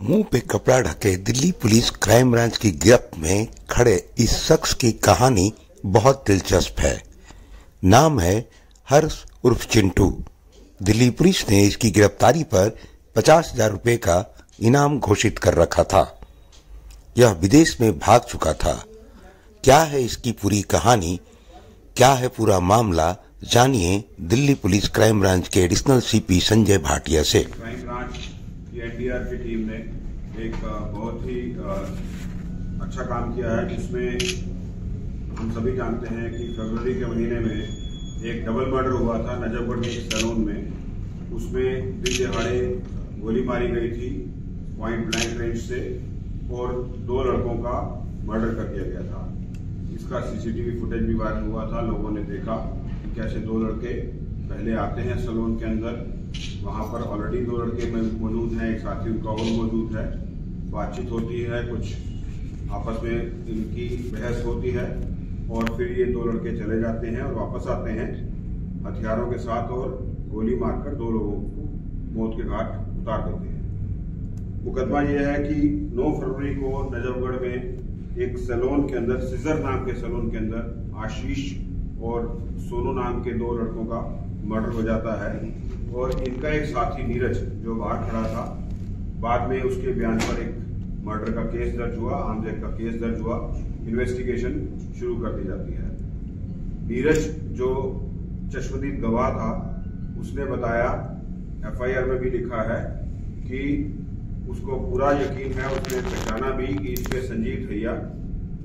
मुंह पे कपड़ा ढके दिल्ली पुलिस क्राइम ब्रांच की गिरफ्त में खड़े इस शख्स की कहानी बहुत दिलचस्प है। नाम है हर्ष उर्फ चिंटू। दिल्ली पुलिस ने इसकी गिरफ्तारी पर 50,000 रुपए का इनाम घोषित कर रखा था। यह विदेश में भाग चुका था। क्या है इसकी पूरी कहानी, क्या है पूरा मामला, जानिए दिल्ली पुलिस क्राइम ब्रांच के एडिशनल सीपी संजय भाटिया से। क्राइम ब्रांच की एनडीआर की टीम ने एक बहुत ही अच्छा काम किया है, जिसमें हम सभी जानते हैं कि फरवरी के महीने में एक डबल मर्डर हुआ था नजफगढ़ के सैलून में। उसमें दिन दहाड़े गोली मारी गई थी पॉइंट ब्लैंक रेंज से और 2 लड़कों का मर्डर कर दिया गया था। इसका सीसीटीवी फुटेज भी वायरल हुआ था। लोगों ने देखा कि कैसे 2 लड़के पहले आते हैं सैलून के अंदर, वहां पर ऑलरेडी 2 लड़के मौजूद हैं, एक साथी उनका और मौजूद है। बातचीत होती है, कुछ आपस में इनकी बहस होती है और फिर ये 2 लड़के चले जाते हैं और वापस आते हैं हथियारों के साथ और गोली मारकर 2 लोगों को मौत के घाट उतार देते हैं। मुकदमा यह है कि 9 फरवरी को नजफगढ़ में एक सैलून के अंदर, सीजर नाम के सैलून के अंदर आशीष और सोनू नाम के 2 लड़कों का मर्डर हो जाता है और इनका एक साथी नीरज जो बाहर खड़ा था, बाद में उसके बयान पर एक मर्डर का केस दर्ज हुआ, आमजद का केस दर्ज हुआ, इन्वेस्टिगेशन शुरू कर दी जाती है। नीरज जो चश्मदीद गवाह था, उसने बताया, एफआईआर में भी लिखा है कि उसको पूरा यकीन है, उसने पहचाना भी कि इसके संजीव भैया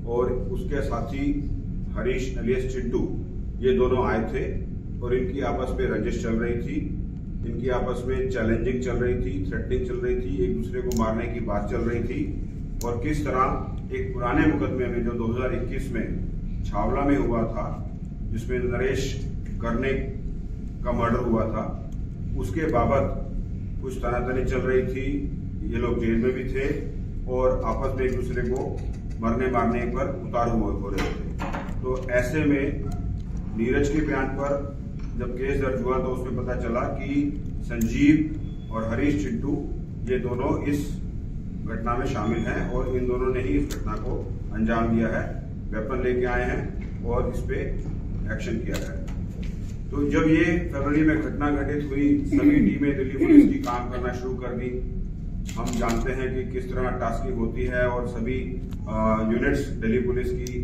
और उसके साथी हरीश अलियास चिंटू, ये दोनों आए थे और इनकी आपस में रंजिश चल रही थी, इनकी आपस में चैलेंजिंग चल रही थी, थ्रेटनिंग चल रही थी, एक दूसरे को मारने की बात चल रही थी। और किस तरह एक पुराने मुकदमे में जो 2021 में छावला में हुआ था, जिसमें नरेश करने का मर्डर हुआ था, उसके बाबत कुछ तनातनी चल रही थी। ये लोग जेल में भी थे और आपस में एक दूसरे को मरने मारने पर उतारू हो रहे थे। तो ऐसे में नीरज के बयान पर जब केस दर्ज हुआ तो उसमें पता चला कि संजीव और हरीश चिंटू ये दोनों इस घटना में शामिल हैं और इन दोनों ने ही इस घटना को अंजाम दिया है। वेपन लेके आए हैं और इस पे एक्शन किया है। तो जब ये फरवरी में घटना घटित हुई, सभी टीमें दिल्ली पुलिस की काम करना शुरू कर दी। हम जानते हैं कि किस तरह टास्किंग होती है और सभी यूनिट्स दिल्ली पुलिस की,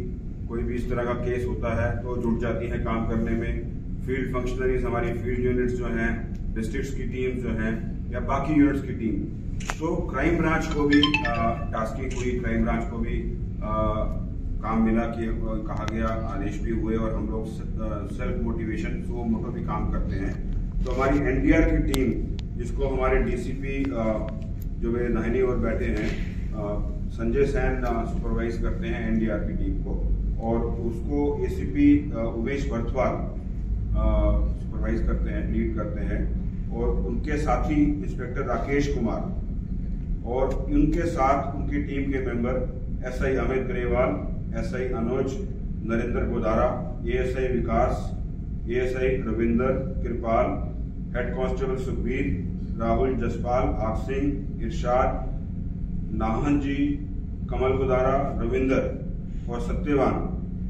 कोई भी इस तरह का केस होता है तो जुट जाती है काम करने में। फील्ड फंक्शनरीज, हमारी फील्ड यूनिट्स जो हैं, डिस्ट्रिक्ट्स की टीम जो हैं या बाकी यूनिट्स की टीम, तो क्राइम ब्रांच को भी टास्किंग हुई, क्राइम ब्रांच को भी काम मिला कि कहा गया, आदेश भी हुए और हम लोग सेल्फ मोटिवेशन सो मोटो भी काम करते हैं। तो हमारी एनडीआर की टीम, जिसको हमारे डीसीपी जो मेरे दाहिनी ओर बैठे हैं संजय सैन सुपरवाइज करते हैं एनडीआर की टीम को, और उसको एसीपी उमेश बर्थवाल सुपरवाइज करते हैं, लीड करते हैं, और उनके साथी इंस्पेक्टर राकेश कुमार और उनके साथ उनकी टीम के member SI Amit Grewal, SI Anuj, Narendra Godara, ASI Vikas, ASI Ravinder Kripal, head constable Sukhbir, Rahul Jaspal, आप सिंह, इरशाद, नाहन जी, कमल गुदारा, रविंदर और सत्यवान,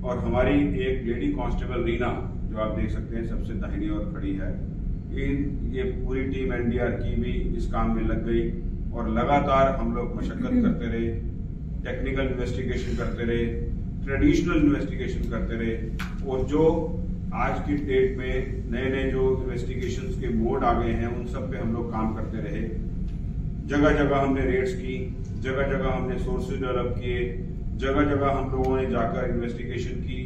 और हमारी एक लेडी कांस्टेबल रीना जो आप देख सकते हैं सबसे दाहिनी ओर खड़ी है। ये पूरी टीम एनडीआर की भी इस काम में लग गई और लगातार हम लोग मशक्कत करते रहे, टेक्निकल इन्वेस्टिगेशन करते रहे, ट्रेडिशनल इन्वेस्टिगेशन करते रहे, और जो आज की डेट में नए नए जो इन्वेस्टिगेशंस के मोड आ गए हैं, उन सब पे हम लोग काम करते रहे। जगह जगह हमने रेड्स की, जगह जगह हमने सोर्सेज डेवलप किए, जगह जगह हम लोगों ने जाकर इन्वेस्टिगेशन की,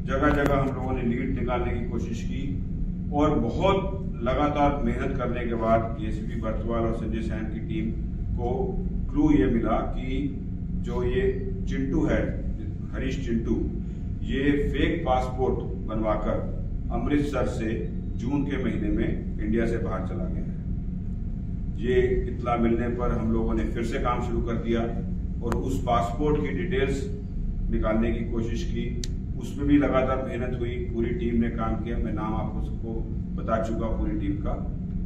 जगह जगह हम लोगों ने लीड निकालने की कोशिश की, और बहुत लगातार मेहनत करने के बाद एसीपी बर्थवाल और संजय सैन की टीम को क्लू ये मिला कि जो ये चिंटू है, हरीश चिंटू, ये फेक पासपोर्ट बनवाकर अमृतसर से जून के महीने में इंडिया से बाहर चला गया है। ये इत्तला मिलने पर हम लोगों ने फिर से काम शुरू कर दिया और उस पासपोर्ट की डिटेल्स निकालने की कोशिश की। उसमें भी लगातार मेहनत हुई, पूरी टीम ने काम किया। मैं नाम आपको सबको बता चुका पूरी टीम का।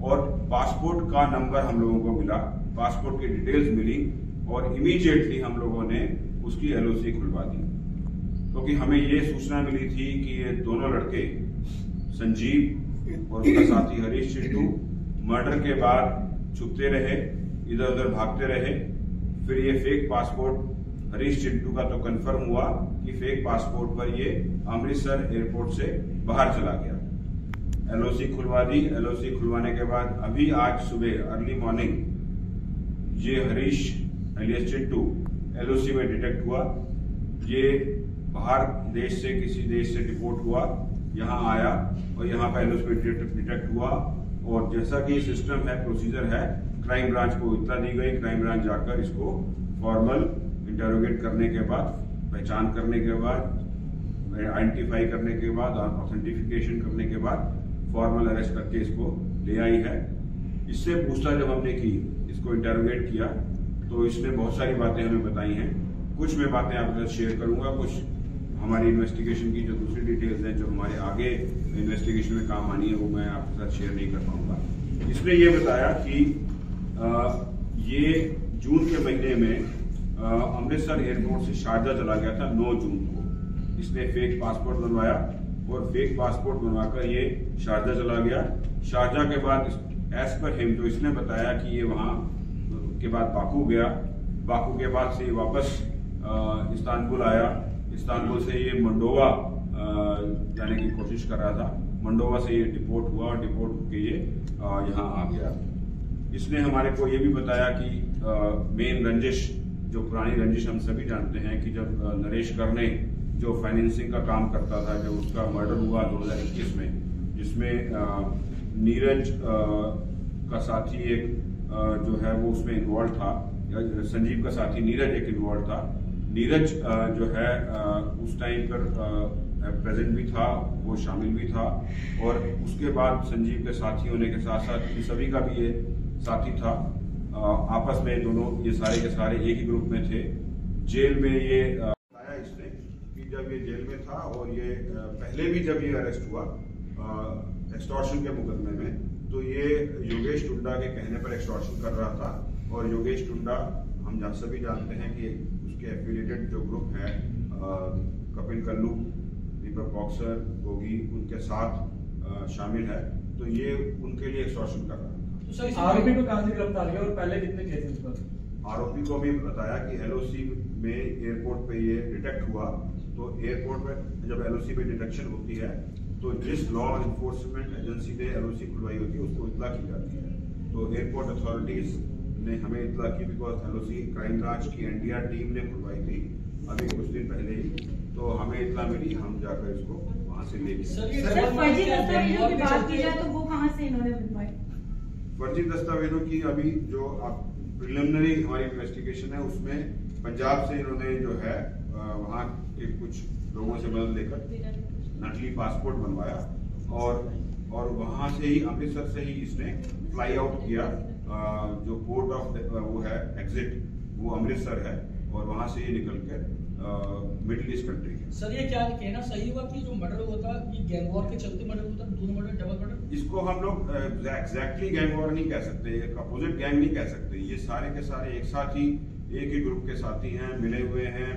और पासपोर्ट का नंबर हम लोगों को मिला पासपोर्ट की डिटेल्स मिली और इमीडिएटली हम लोगों ने उसकी LOC खुलवा दी, क्योंकि हमें ये सूचना मिली थी कि ये दोनों लड़के संजीव और उसका साथी हरीश चिंटू मर्डर के बाद छुपते रहे, इधर उधर भागते रहे। फिर ये फेक पासपोर्ट हरीश चिंटू का तो कंफर्म हुआ कि फेक पासपोर्ट पर ये अमृतसर एयरपोर्ट से बाहर चला गया। LOC खुलवा दी। LOC खुलवाने के बाद अभी आज सुबह अर्ली मॉर्निंग ये हरीश एलियस चिंटू LOC में डिटेक्ट हुआ। ये बाहर देश से किसी देश से डिपोर्ट हुआ, यहाँ आया और यहाँ का LOC में डिटेक्ट हुआ। और जैसा कि सिस्टम है, प्रोसीजर है, क्राइम ब्रांच को इत्तला दी गई। क्राइम ब्रांच जाकर इसको फॉर्मल इंटरोगेट करने के बाद, पहचान करने के बाद, आइडेंटिफाई करने के बाद और ऑथेंटिफिकेशन करने के बाद फॉर्मल अरेस्ट करके इसको ले आई है। इससे पूछताछ जब हमने की, इसको इंटरोगेट किया, तो इसने बहुत सारी बातें हमें बताई हैं। कुछ मैं बातें आपके साथ शेयर करूंगा, कुछ हमारी इन्वेस्टिगेशन की जो दूसरी डिटेल्स हैं जो हमारे आगे इन्वेस्टिगेशन में काम आनी है वो मैं आपके साथ शेयर नहीं कर पाऊंगा। इसने ये बताया कि ये जून के महीने में अमृतसर एयरपोर्ट से शारजा चला गया था 9 जून को। इसने फेक पासपोर्ट बनवाया और फेक पासपोर्ट बनवाकर ये शारजा चला गया। शारजा के बाद एज पर हिम, जो इसने बताया कि ये वहां के बाद बाकू गया, बाकू के बाद से ये वापस इस्तांबुल आया, इस्तांबुल से ये मंडोवा जाने की कोशिश कर रहा था, मंडोवा से ये डिपोर्ट हुआ और डिपोर्ट होकर ये यहाँ आ गया। इसने हमारे को ये भी बताया कि मेन रंजिश, जो पुरानी रंजिश हम सभी जानते हैं कि जब नरेश करने जो फाइनेंसिंग का काम करता था, जब उसका मर्डर हुआ 2021 में, जिसमें नीरज का साथी एक जो है वो उसमें इन्वॉल्व था, संजीव का साथी नीरज एक इन्वॉल्व था। नीरज जो है उस टाइम पर प्रेजेंट भी था, वो शामिल भी था। और उसके बाद संजीव के साथी होने के साथ साथ इन सभी का भी ये साथी था। आपस में दोनों ये सारे के सारे एक ही ग्रुप में थे। जेल में ये बताया इसने कि जब ये जेल में था और ये पहले भी जब ये अरेस्ट हुआ एक्सटॉर्शन के मुकदमे में, तो ये योगेश टुंडा के कहने पर एक्सटॉर्शन कर रहा था। और योगेश टुंडा हम सभी जानते हैं कि उसके एफिलिएटेड जो ग्रुप है कपिल कल्लू, दीपक बॉक्सर, गोगी, उनके साथ शामिल है। तो ये उनके लिए एक्सटॉर्शन कर रहा था। तो आरोपी को कहां से गिरफ्तार किया और पहले कितने केसेस पर? आरोपी को भी बताया कि LOC में एयरपोर्ट पे ये डिटेक्ट हुआ। तो एयरपोर्ट पे जब LOC पे डिटेक्शन होती है तो जिस लॉ इन्फोर्समेंट एजेंसी ने LOC खुलवाई होती है उसको इत्तला की जाती है। तो एयरपोर्ट अथॉरिटीज ने हमें इत्तला की, बिकॉज LOC क्राइम ब्रांच की NTR टीम ने खुलवाई थी अभी कुछ दिन पहले ही। तो हमें इत्तला मिली, हम जाकर इसको वहां से ले गए। फर्जी दस्तावेजों की बात की जाए तो वो कहां से इन्होंने बनवाई? फर्जी दस्तावेजों की अभी जो प्रिलिमिनरी हमारी इन्वेस्टिगेशन है उसमें पंजाब से इन्होंने जो है वहाँ के कुछ लोगों से मदद लेकर नकली पासपोर्ट बनवाया और वहाँ से ही अमृतसर से ही इसने फ्लाई आउट किया। जो पोर्ट ऑफ वो है एग्जिट वो अमृतसर है और वहाँ से ये निकल कर मिडिल ईस्ट कंट्री के। सर ये क्या कहना सही हुआ कि जो मर्डर हुआ था ये गैंग वॉर के चलते मर्डर हुआ था, दोनों मर्डर, डबल मर्डर? इसको हम लोग एग्जैक्टली गैंग वॉर नहीं कह सकते, एक अपोजिट गैंग नहीं कह सकते। ये सारे के सारे एक साथ ही एक ही ग्रुप के साथी हैं, मिले हुए हैं,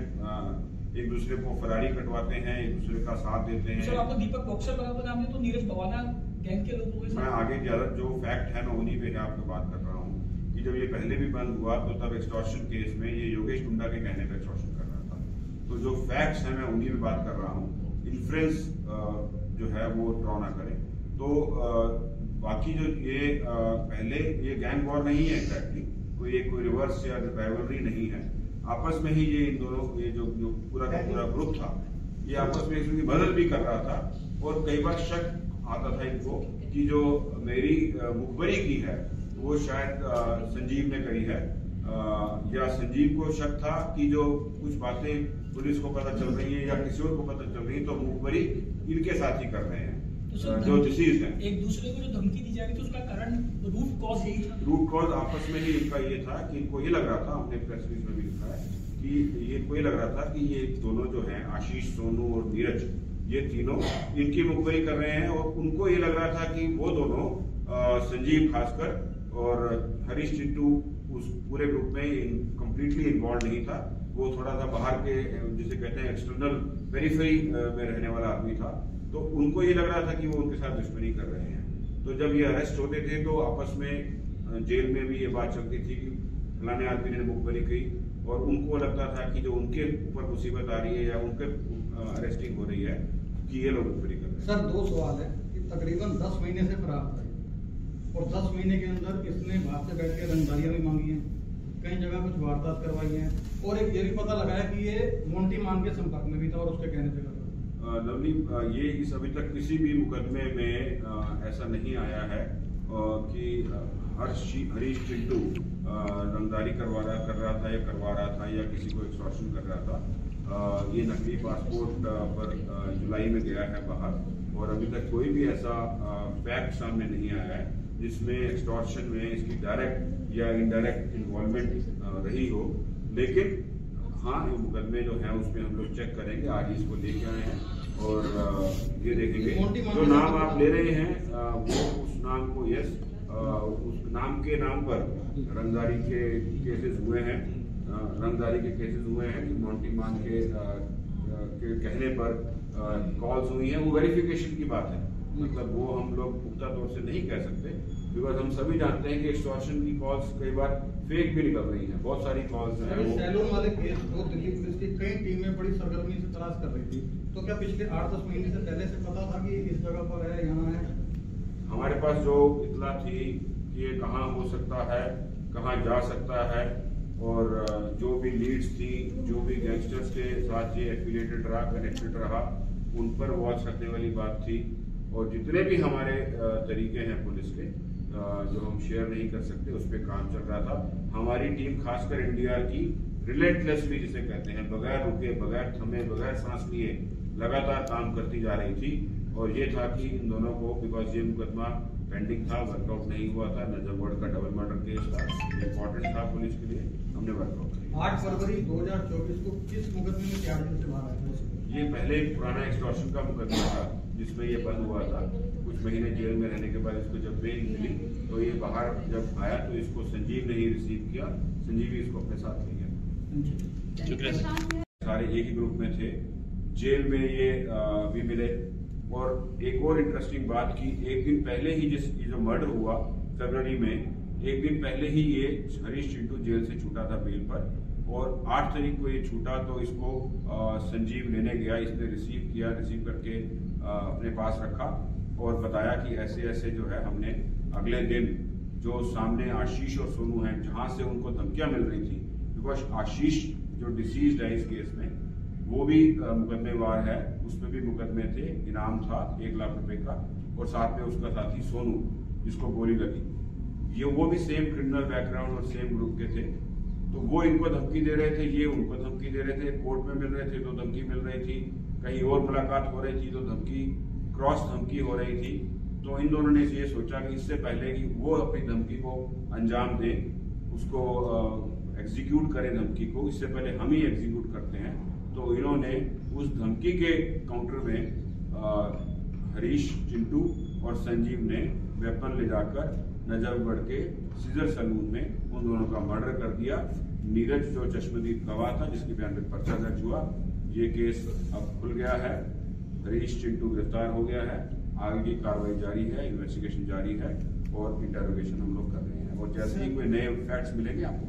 एक दूसरे को फरारी कटवाते हैं, एक दूसरे का साथ देते हैं। सर आपको दीपक बॉक्सर का नाम है तो नीरज भवाना गैंग के लोगों के साथ? मैं आगे ज्यादा जो फैक्ट है मैं उन्हीं पे आपको बात कर रहा हूँ कि जब ये पहले भी बंद हुआ तो तब एक्सटॉर्शन केस में ये योगेश टुंडा के कहने पर एक्सटॉर्शन कर रहा था। तो जो फैक्ट्स हैं मैं उन्हीं पे बात कर रहा हूँ, इन्फ्लुएंस जो है वो ड्रॉ ना करें। तो बाकी जो ये पहले ये गैंग वॉर नहीं है एग्जैक्टली, कोई रिवर्स या राइवलरी नहीं है। आपस में ही ये इन दोनों ये जो पूरा का पूरा ग्रुप था ये आपस में इसकी मदद भी कर रहा था। और कई बार शक आता था इनको कि जो मेरी मुखबरी की है वो शायद संजीव ने करी है, या संजीव को शक था कि जो कुछ बातें पुलिस को पता चल रही है या किसी और को पता चल रही है तो मुखबरी इनके साथ ही कर रहे हैं जो डिसीज है। एक दूसरे को जो धमकी दी जा रही थी उसका कारण रूट कॉज यही था? रूट कॉज आपस में ही इनका ये था कि इनको ये लग रहा था, हमने प्रेस रिलीज में भी लिखा है कि ये इनको ये लग रहा था कि ये दोनों जो हैं आशीष, सोनू और नीरज, ये तीनों इनकी मुखबरी कर रहे हैं। और उनको ये लग रहा था कि वो दोनों संजीव खासकर और हरीश चिंटू उस पूरे ग्रुप में कंप्लीटली इन्वॉल्व नहीं था। वो थोड़ा सा बाहर के जिसे कहते हैं एक्सटर्नल पेरिफेरी में रहने वाला आदमी था। तो उनको ये लग रहा था कि वो उनके साथ दुश्मनी कर रहे हैं। तो जब ये अरेस्ट होते थे तो आपस में जेल में भी ये बात चलती थी कि फलाने आदमी ने मुखबरी की, और उनको लगता था कि जो उनके ऊपर मुसीबत आ रही है या उनके अरेस्टिंग हो रही है कि ये लोग मुखबरी कर रहे हैं। सर 2 सवाल है कि तकरीबन 10 महीने से फरार था और 10 महीने के अंदर इसने बाहर से बैठ के रंगदारियां भी मांगी हैं, कई जगह कुछ वारदात करवाई है, और एक ये भी पता लगा है कि ये मोंटी मान के संपर्क में भी था और उसके कहने पे करता। लवली, ये इस अभी तक किसी भी मुकदमे में ऐसा नहीं आया है कि हरीश चिंटू रंगदारी कर रहा था या किसी को एक्सटॉर्शन कर रहा था। ये नकली पासपोर्ट पर जुलाई में गया है बाहर, और अभी तक कोई भी ऐसा फैक्ट सामने नहीं आया है जिसमें एक्सटॉर्शन में इसकी डायरेक्ट या इनडायरेक्ट इन्वॉल्वमेंट रही हो। लेकिन हाँ, ये मुकदमे जो हैं उसमें हम लोग चेक करेंगे। आज इसको लेके आए हैं और ये देखेंगे जो नाम आप ले रहे हैं वो उस नाम को उस नाम के नाम पर रंगदारी के केसेस हुए हैं। कि मोंटी मान के कहने पर कॉल्स हुई हैं। वो वेरिफिकेशन की बात है, मतलब वो हम लोग पुख्ता तौर से नहीं कह सकते, बिकॉज हम सभी जानते हैं कि एक्सटॉर्शन की कॉल्स कई बार फेक भी निकल रही हैं। बहुत सारी कॉल्स हैं। सैलून वाले केस को दिल्ली पुलिस की कई टीमें बड़ी सरगर्मी से तलाश कर रही थी, तो क्या पिछले 8-10 महीने से पहले से पता था कि इस जगह पर है, यहाँ है? हमारे पास जो इतला थी कि ये कहाँ हो सकता है, कहाँ जा सकता है, और जो भी लीड्स थी, जो भी गैंगस्टर्स के साथ ये एफिलिएटेड रहा, कनेक्टेड रहा, उन पर वॉच रखने वाली बात थी। और जितने भी हमारे तरीके हैं पुलिस के जो हम शेयर नहीं कर सकते, उस पर काम चल रहा था। हमारी टीम खासकर एनडीआर की रिलेंटलेसली, जिसे कहते हैं, बगैर रुके, बगैर थमे, बगैर सांस लिए लगातार काम करती जा रही थी। और ये था कि इन दोनों को, बिकॉज ये मुकदमा पेंडिंग था, वर्कआउट नहीं हुआ था, नजरगढ़ का डबल मर्डर केस था, इम्पोर्टेंट था पुलिस के लिए, हमने वर्कआउट किया। 8 फरवरी 2024 को किस मुकदमे में 4 दिन से बाहर आया? ये पहले एक पुराना एक्सटॉर्शन का मुकदमा था जिसमें ये बंद हुआ था। कुछ महीने जेल में रहने के बाद इसको जब बेल मिली तो ये बाहर जब आया तो इसको संजीव ने ही रिसीव किया। संजीव ही इसको अपने साथ ले गया। सारे एक ही ग्रुप में थे। जेल में ये भी मिले। और एक और इंटरेस्टिंग बात की, एक दिन पहले ही ये जो मर्डर हुआ फरवरी में, एक दिन पहले ही ये हरीश चिंटू जेल से छूटा था बेल पर, और 8 तारीख को ये छूटा तो इसको संजीव लेने गया। इसने रिसीव किया, रिसीव करके अपने पास रखा और बताया कि ऐसे ऐसे जो है हमने अगले दिन जो सामने आशीष और सोनू हैं, जहां से उनको धमकियां मिल रही थी, बिकॉज आशीष जो डिसीज्ड है इस केस में, वो भी मुकदमेवार है, उसमें भी मुकदमे थे, इनाम था 1 लाख रुपए का, और साथ में उसका साथी सोनू जिसको गोली लगी, ये वो भी सेम क्रिमिनल बैकग्राउंड और सेम ग्रुप के थे। तो वो इनको धमकी दे रहे थे, ये उनको धमकी दे रहे थे। कोर्ट में मिल रहे थे तो धमकी मिल रही थी, कहीं और मुलाकात हो रही थी तो धमकी, क्रॉस धमकी हो रही थी। तो इन दोनों ने ये सोचा कि इससे पहले कि वो अपनी धमकी को अंजाम दें, उसको एग्जीक्यूट करें धमकी को, इससे पहले हम ही एग्जीक्यूट करते हैं। तो इन्होंने उस धमकी के काउंटर में हरीश, चिंटू और संजीव ने वेपन ले जाकर नजफगढ़ के सीजर सैलून में उन दोनों का मर्डर कर दिया। नीरज जो चश्मदीद गवाह था, जिसके बयान पे पर्चा दर्ज हुआ, ये केस अब खुल गया है। हरीश चिंटू गिरफ्तार हो गया है। आगे की कार्रवाई जारी है, इन्वेस्टिगेशन जारी है और इंटरोगेशन हम लोग कर रहे हैं, और जैसे ही कोई नए फैक्ट्स मिलेंगे आपको